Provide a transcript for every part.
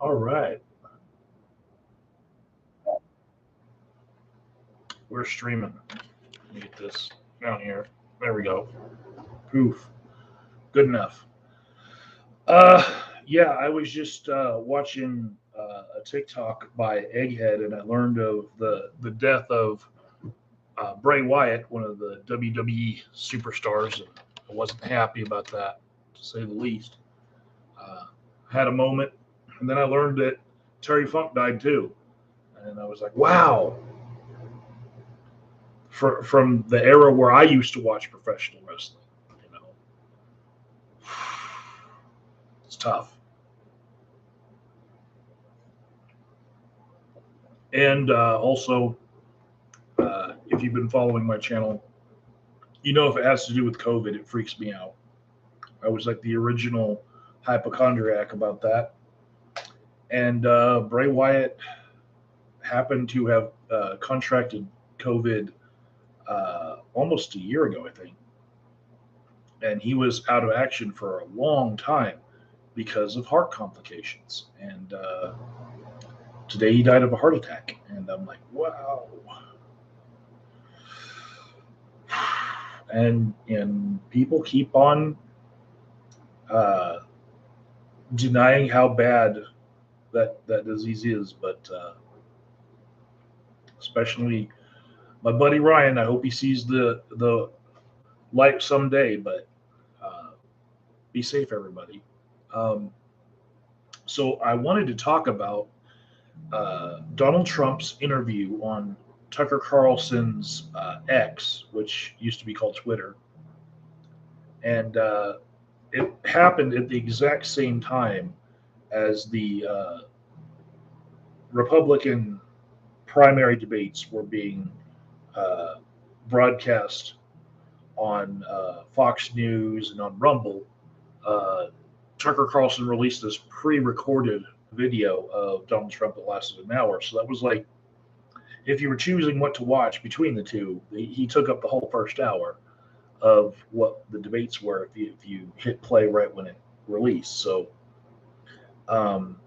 All right. We're streaming. Let me get this down here. There we go. Poof. Good enough. Uh, yeah, I was just watching a TikTok by Egghead, and I learned of the death of Bray Wyatt, one of the WWE superstars, and I wasn't happy about that, to say the least. Uh, had a moment, and then I learned that Terry Funk died too, and I was like, wow. From the era where I used to watch professional wrestling, you know, it's tough. And also, if you've been following my channel, you know if it has to do with COVID, it freaks me out. I was like the original hypochondriac about that. And Bray Wyatt happened to have contracted COVID almost a year ago, I think. And he was out of action for a long time because of heart complications. And today he died of a heart attack. And I'm like, wow. And people keep on denying how bad that disease is, but especially my buddy Ryan. I hope he sees the light someday. But be safe, everybody. Um, so I wanted to talk about Donald Trump's interview on Tucker Carlson's X, which used to be called Twitter, and it happened at the exact same time as the Republican primary debates were being uh, broadcast on Fox News and on Rumble. Uh, Tucker Carlson released this pre-recorded video of Donald Trump that lasted an hour. So that was like, if you were choosing what to watch between the two, he took up the whole first hour of what the debates were if you hit play right when it released. So um,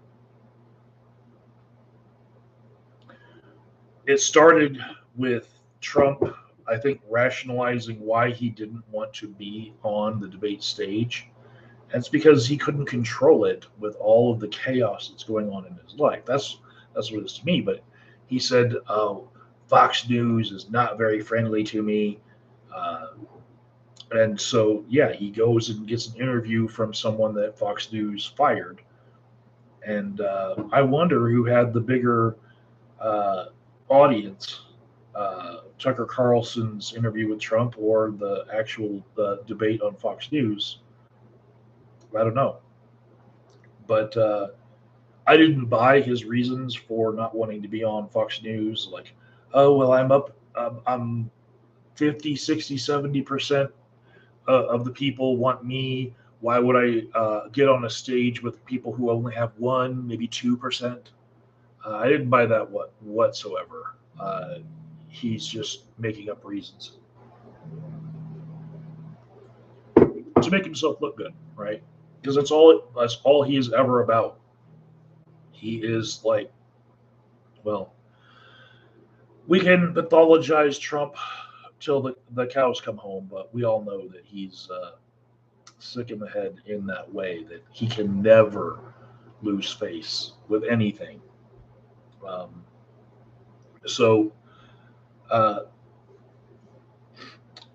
it started with Trump, I think, rationalizing why he didn't want to be on the debate stage. And it's because he couldn't control it with all of the chaos that's going on in his life. That's what it is to me. But he said, Fox News is not very friendly to me. Uh, and so, yeah, he goes and gets an interview from someone that Fox News fired. And I wonder who had the bigger uh, audience, Tucker Carlson's interview with Trump or the actual debate on Fox News. I don't know. But I didn't buy his reasons for not wanting to be on Fox News. Like, oh, well, I'm 50, 60, 70% of the people want me. Why would I get on a stage with people who only have 1, maybe 2%? I didn't buy that whatsoever. He's just making up reasons to make himself look good, right? Because that's all he is ever about. He is like, well, we can pathologize Trump till the cows come home, but we all know that he's sick in the head in that way, that he can never lose face with anything. Um, so uh,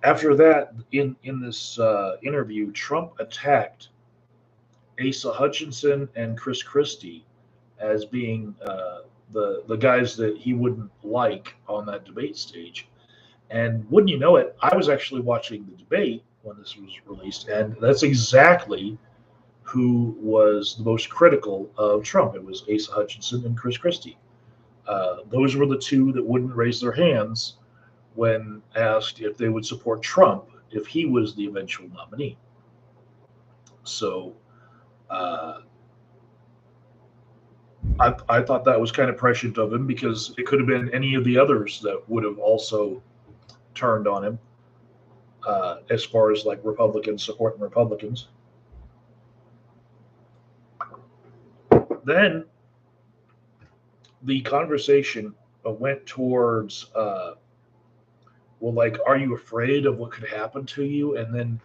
after that, in this interview, Trump attacked Asa Hutchinson and Chris Christie as being the guys that he wouldn't like on that debate stage. And wouldn't you know it, I was actually watching the debate when this was released, and that's exactly who was the most critical of Trump. It was Asa Hutchinson and Chris Christie. Those were the two that wouldn't raise their hands when asked if they would support Trump if he was the eventual nominee. So uh, I thought that was kind of prescient of him, because it could have been any of the others that would have also turned on him, as far as like Republicans supporting Republicans. Then the conversation went towards, well, like, are you afraid of what could happen to you? And then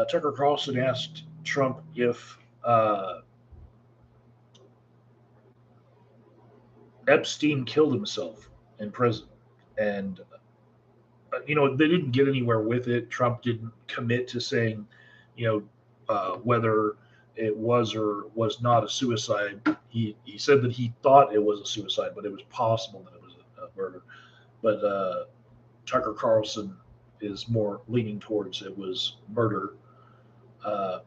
Tucker Carlson asked Trump if Epstein killed himself in prison. And, they didn't get anywhere with it. Trump didn't commit to saying, you whether it was or was not a suicide. He said that he thought it was a suicide, but it was possible that it was a murder. But Tucker Carlson is more leaning towards it was murder. Uh,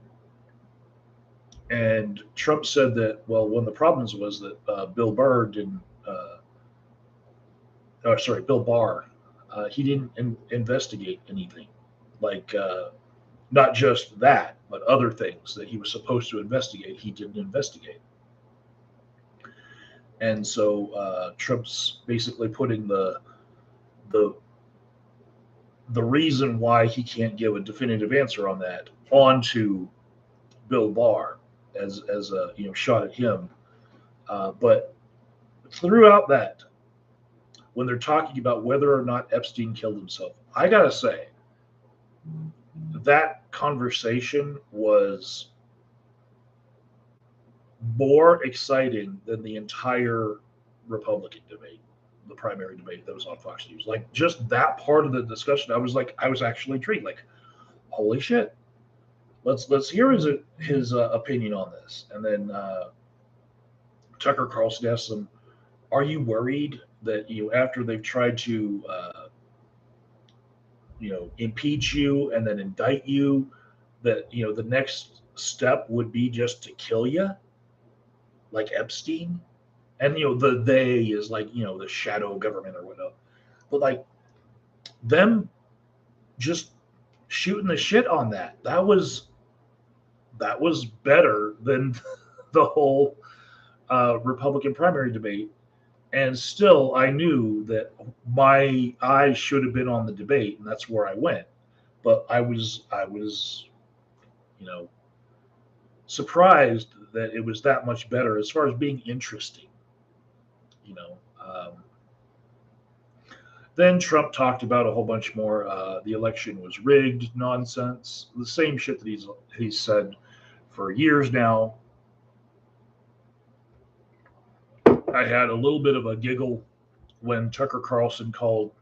and Trump said that, well, one of the problems was that Bill Burr didn't, Bill Barr, he didn't investigate anything. Like, not just that, but other things that he was supposed to investigate, he didn't investigate. And so Trump's basically putting the the reason why he can't give a definitive answer on that onto Bill Barr as a shot at him. But throughout that, when they're talking about whether or not Epstein killed himself, I gotta say that conversation was more exciting than the entire Republican debate, the primary debate that was on Fox News. Like, just that part of the discussion, I was actually intrigued. Like, holy shit, let's hear his opinion on this. And then Tucker Carlson asked him, "Are you worried that after they've tried to impeach you and then indict you, that the next step would be just to kill you, like Epstein?" And the they is like the shadow government or whatnot. But like them just shooting the shit on that was better than the whole Republican primary debate. And still, I knew that my eyes should have been on the debate, and that's where I went. But I was, you know, surprised that it was that much better as far as being interesting. You know, then Trump talked about a whole bunch more. The election was rigged, nonsense, the same shit that he's said for years now. I had a little bit of a giggle when Tucker Carlson called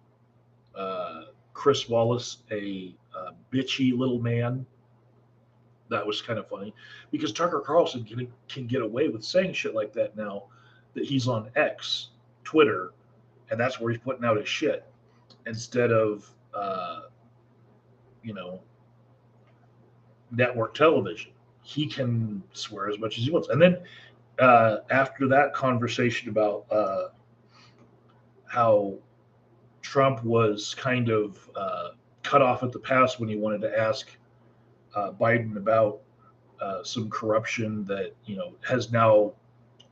Chris Wallace a bitchy little man. That was kind of funny because Tucker Carlson can get away with saying shit like that now that he's on X, Twitter, and that's where he's putting out his shit instead of you know network television. He can swear as much as he wants. And then after that conversation about how Trump was kind of cut off at the pass when he wanted to ask Biden about some corruption that has now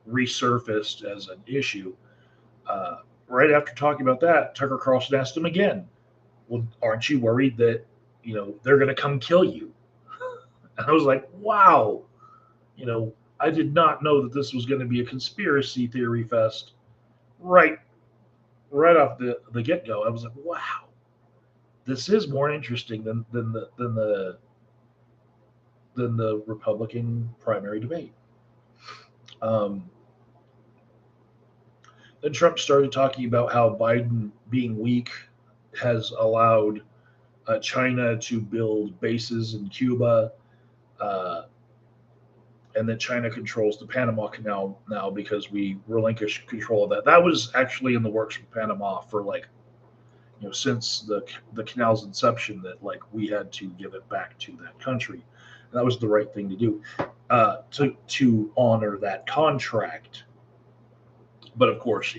resurfaced as an issue. Right after talking about that, Tucker Carlson asked him again, "Well, aren't you worried that they're going to come kill you?" And I was like, "Wow, I did not know that this was going to be a conspiracy theory fest." Right, right off the get go, I was like, "Wow, this is more interesting than the Republican primary debate." Um, then Trump started talking about how Biden being weak has allowed China to build bases in Cuba, uh, and that China controls the Panama Canal now because we relinquished control of that. That was actually in the works for Panama for like since the canal's inception, that like we had to give it back to that country. And that was the right thing to do, to honor that contract. But of course,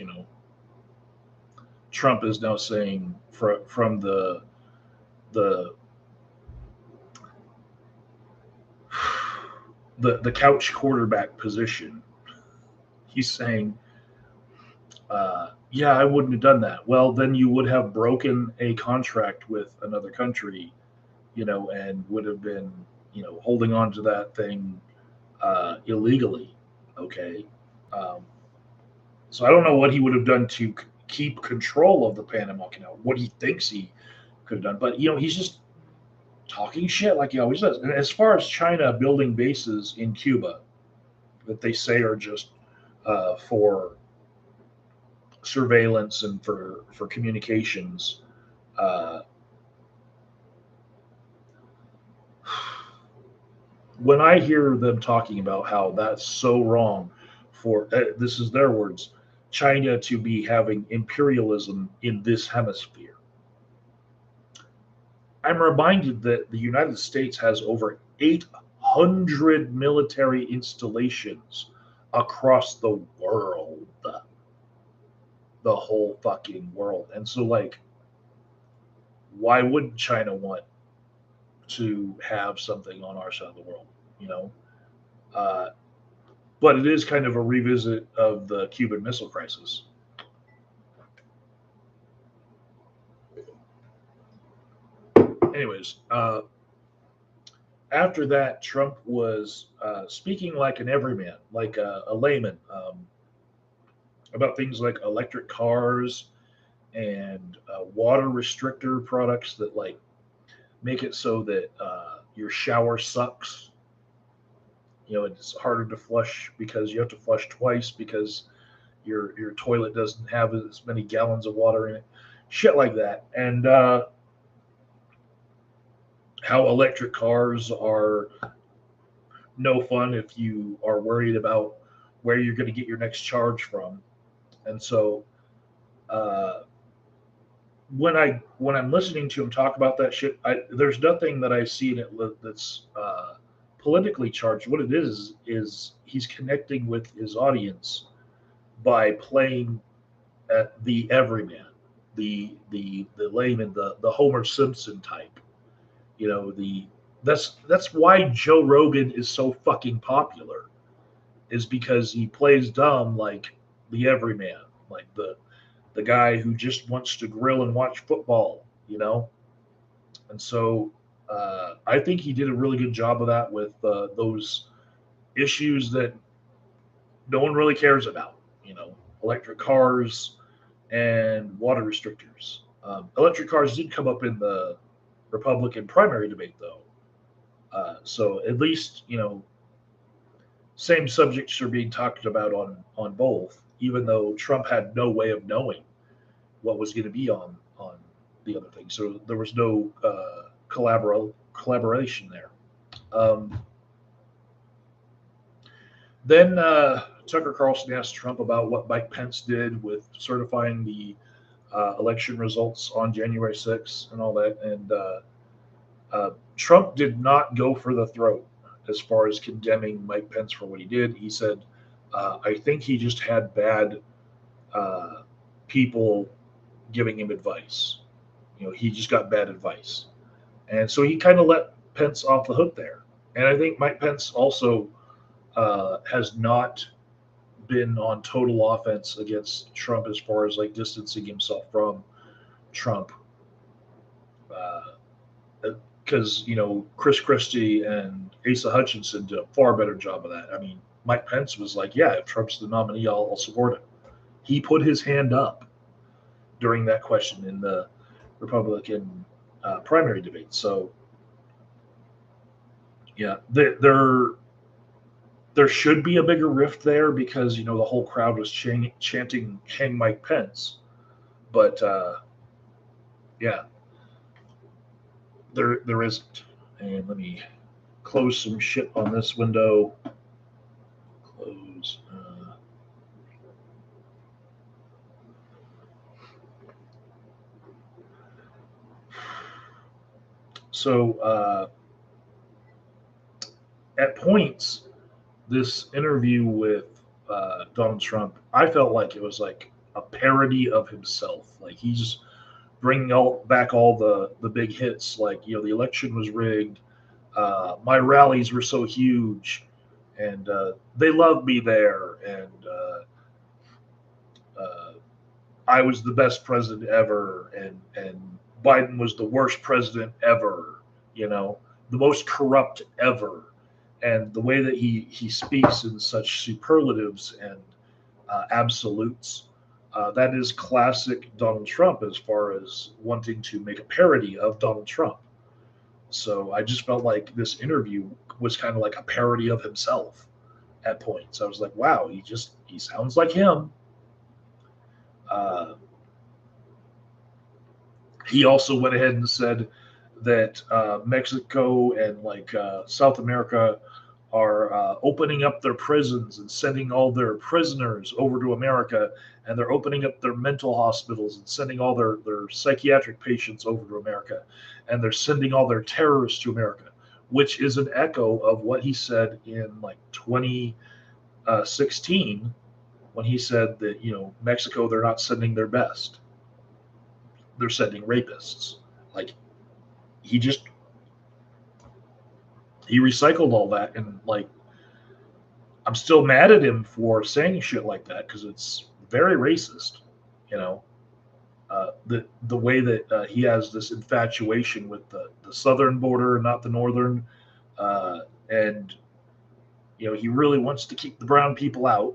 Trump is now saying from the the couch quarterback position, he's saying, yeah, I wouldn't have done that. Well, then you would have broken a contract with another country, and would have been, holding on to that thing illegally. Okay. Um, So I don't know what he would have done to keep control of the Panama Canal, what he thinks he could have done. But, he's just talking shit like he always does. And as far as China building bases in Cuba that they say are just for surveillance and for communications, uh, when I hear them talking about how that's so wrong for this is their words, China to be having imperialism in this hemisphere, I'm reminded that the United States has over 800 military installations across the world, the whole fucking world. And so, like, why wouldn't China want to have something on our side of the world? You know, uh, but it is kind of a revisit of the Cuban Missile Crisis. Anyways, after that, Trump was speaking like an everyman, like a layman, about things like electric cars and water restrictor products that like make it so that your shower sucks. It's harder to flush because you have to flush twice because your toilet doesn't have as many gallons of water in it. Shit like that, and how electric cars are no fun if you are worried about where you're going to get your next charge from. And so uh, when I'm listening to him talk about that shit, there's nothing that I see in it that's politically charged. What it is he's connecting with his audience by playing at the everyman, the layman, the Homer Simpson type. That's why Joe Rogan is so fucking popular, is because he plays dumb like the everyman, like the guy who just wants to grill and watch football. And so I think he did a really good job of that with those issues that no one really cares about, electric cars and water restrictors. Electric cars did come up in the Republican primary debate, though. So at least, same subjects are being talked about on both, even though Trump had no way of knowing what was going to be on the other thing. So there was no collaboration there. Um, then Tucker Carlson asked Trump about what Mike Pence did with certifying the election results on January 6th and all that. And Trump did not go for the throat as far as condemning Mike Pence for what he did. He said, I think he just had bad people giving him advice. He just got bad advice. And so he kind of let Pence off the hook there. And I think Mike Pence also has not been on total offense against Trump as far as like distancing himself from Trump. Because Chris Christie and Asa Hutchinson did a far better job of that. I mean, Mike Pence was like, "Yeah, if Trump's the nominee, I'll support him." He put his hand up during that question in the Republican primary debate. So, yeah, there should be a bigger rift there because the whole crowd was chanting "Hang Mike Pence," but yeah, there isn't. And let me close some shit on this window. Close. So at points, this interview with Donald Trump, I felt like it was like a parody of himself. Like he's bringing back all the big hits. Like the election was rigged. My rallies were so huge, and they loved me there, and I was the best president ever, and Biden was the worst president ever. The most corrupt ever, and the way that he speaks in such superlatives and absolutes. That is classic Donald Trump as far as wanting to make a parody of Donald Trump. So I just felt like this interview was kind of like a parody of himself at points. I was like, wow, he sounds like him. Uh, he also went ahead and said that Mexico and South America are opening up their prisons and sending all their prisoners over to America, and they're opening up their mental hospitals and sending all their psychiatric patients over to America, and they're sending all their terrorists to America, which is an echo of what he said in like 2016 when he said that, Mexico, they're not sending their best, they're sending rapists. Like, he just he recycled all that, and like, I'm still mad at him for saying shit like that because it's very racist. You know, the way that he has this infatuation with the southern border and not the northern, and he really wants to keep the brown people out.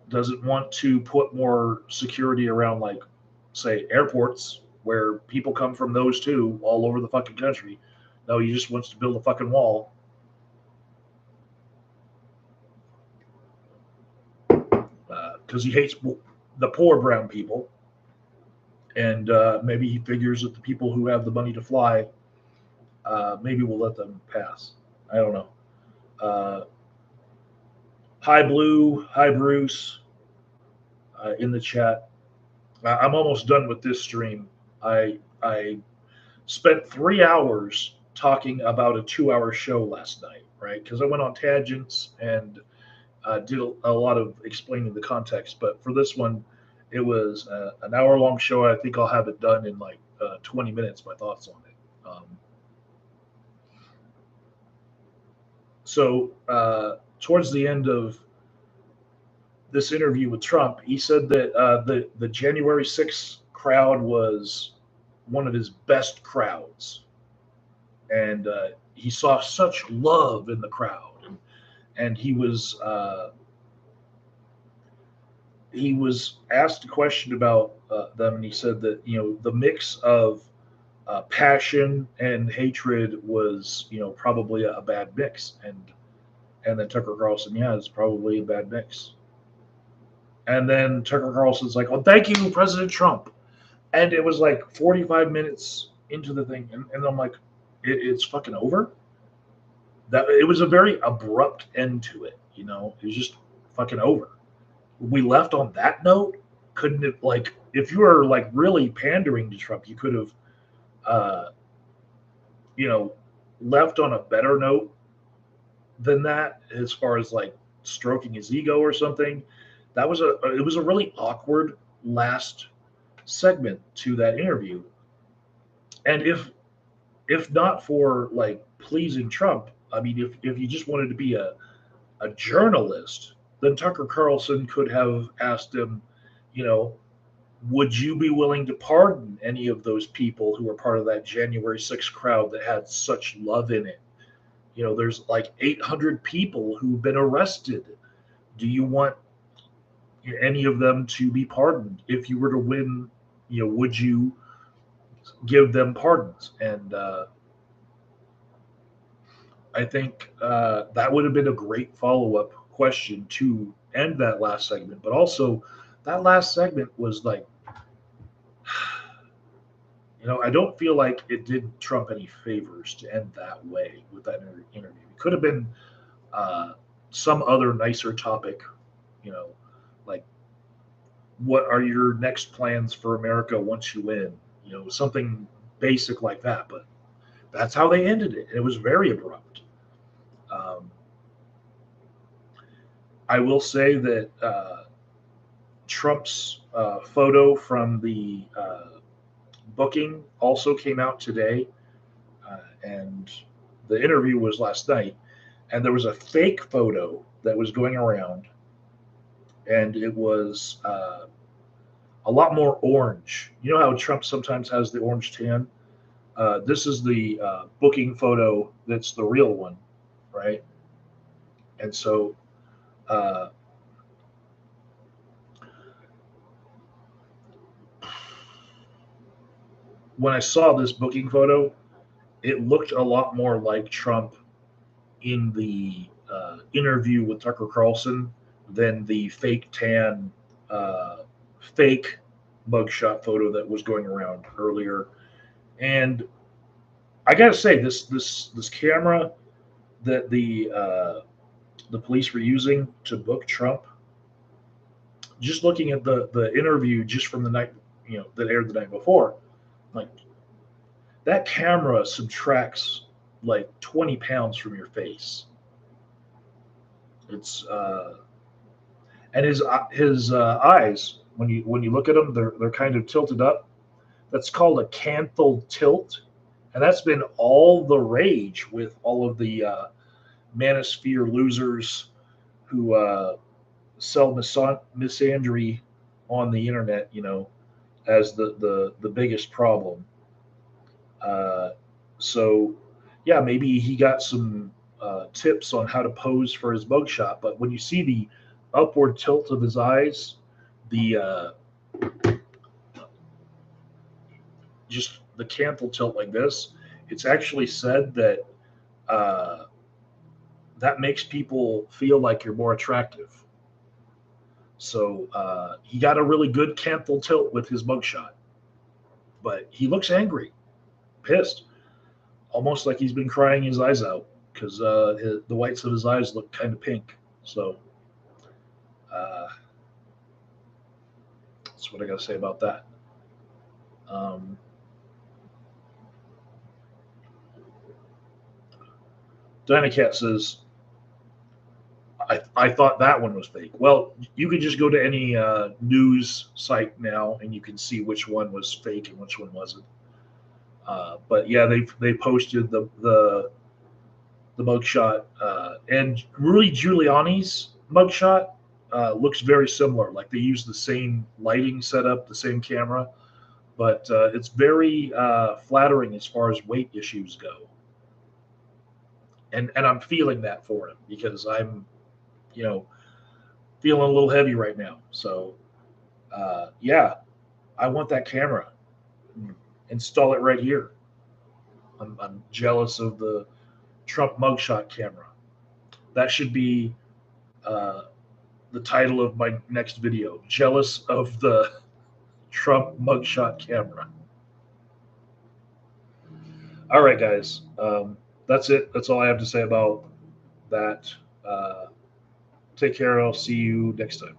Doesn't want to put more security around, like, say, airports where people come from, those too, all over the fucking country. No, he just wants to build a fucking wall. Because he hates the poor brown people. And maybe he figures that the people who have the money to fly, maybe we'll let them pass. I don't know. Hi, Blue. Hi, Bruce. In the chat. I'm almost done with this stream. I spent 3 hours talking about a 2-hour show last night, right? Because I went on tangents and did a lot of explaining the context. But for this one, it was an hour-long show. I think I'll have it done in like 20 minutes, my thoughts on it. So towards the end of this interview with Trump, he said that the January 6th crowd was one of his best crowds. And he saw such love in the crowd. And he was asked a question about them, and he said that the mix of passion and hatred was probably a bad mix, and then Tucker Carlson, yeah, it's probably a bad mix. And then Tucker Carlson's like, "Well, thank you, President Trump," and it was like 45 minutes into the thing, and I'm like, it's fucking over. That it was a very abrupt end to it. It was just fucking over. We left on that note. Couldn't it, like, if you were like really pandering to Trump, you could have left on a better note than that, as far as like stroking his ego or something. It was a really awkward last segment to that interview. And if not for like pleasing Trump, I mean, if you just wanted to be a journalist, then Tucker Carlson could have asked him, would you be willing to pardon any of those people who were part of that January 6th crowd that had such love in it? There's like 800 people who've been arrested. Do you want any of them to be pardoned? If you were to win, would you give them pardons? And I think that would have been a great follow-up question to end that last segment. But also, that last segment was like, I don't feel like it did Trump any favors to end that way with that interview. It could have been some other nicer topic, like, what are your next plans for America once you win? Something basic like that. But that's how they ended it. It was very abrupt. I will say that Trump's photo from the booking also came out today, and the interview was last night, and there was a fake photo that was going around, and it was a lot more orange. You know how Trump sometimes has the orange tan? This is the booking photo that's the real one, right? And so Uh, when I saw this booking photo, it looked a lot more like Trump in the interview with Tucker Carlson than the fake tan, uh, fake mugshot photo that was going around earlier. And I gotta say, this camera that the police were using to book Trump, just looking at the interview just from the night, that aired the night before, like that camera subtracts like 20 pounds from your face. It's and his eyes, when you look at them, they're kind of tilted up. That's called a canthal tilt, and that's been all the rage with all of the manosphere losers who sell misandry on the internet, as the biggest problem. Uh, so, yeah, maybe he got some tips on how to pose for his mugshot. But when you see the upward tilt of his eyes, the just the canthal tilt like this, it's actually said that uh, that makes people feel like you're more attractive. So he got a really good canthal tilt with his mugshot, but he looks angry, pissed, almost like he's been crying his eyes out because the whites of his eyes look kind of pink. So uh, that's what I got to say about that. Um, Dynacat says, I thought that one was fake. Well, you can just go to any news site now and you can see which one was fake and which one wasn't. But yeah, they posted the mugshot, and Rudy Giuliani's mugshot looks very similar. Like they use the same lighting setup, the same camera, but it's very flattering as far as weight issues go. And I'm feeling that for him because I'm, you know, feeling a little heavy right now. So yeah, I want that camera. Install it right here. I'm jealous of the Trump mugshot camera. That should be uh, the title of my next video. Jealous of the Trump mugshot camera. All right, guys. That's it. That's all I have to say about that. Take care. I'll see you next time.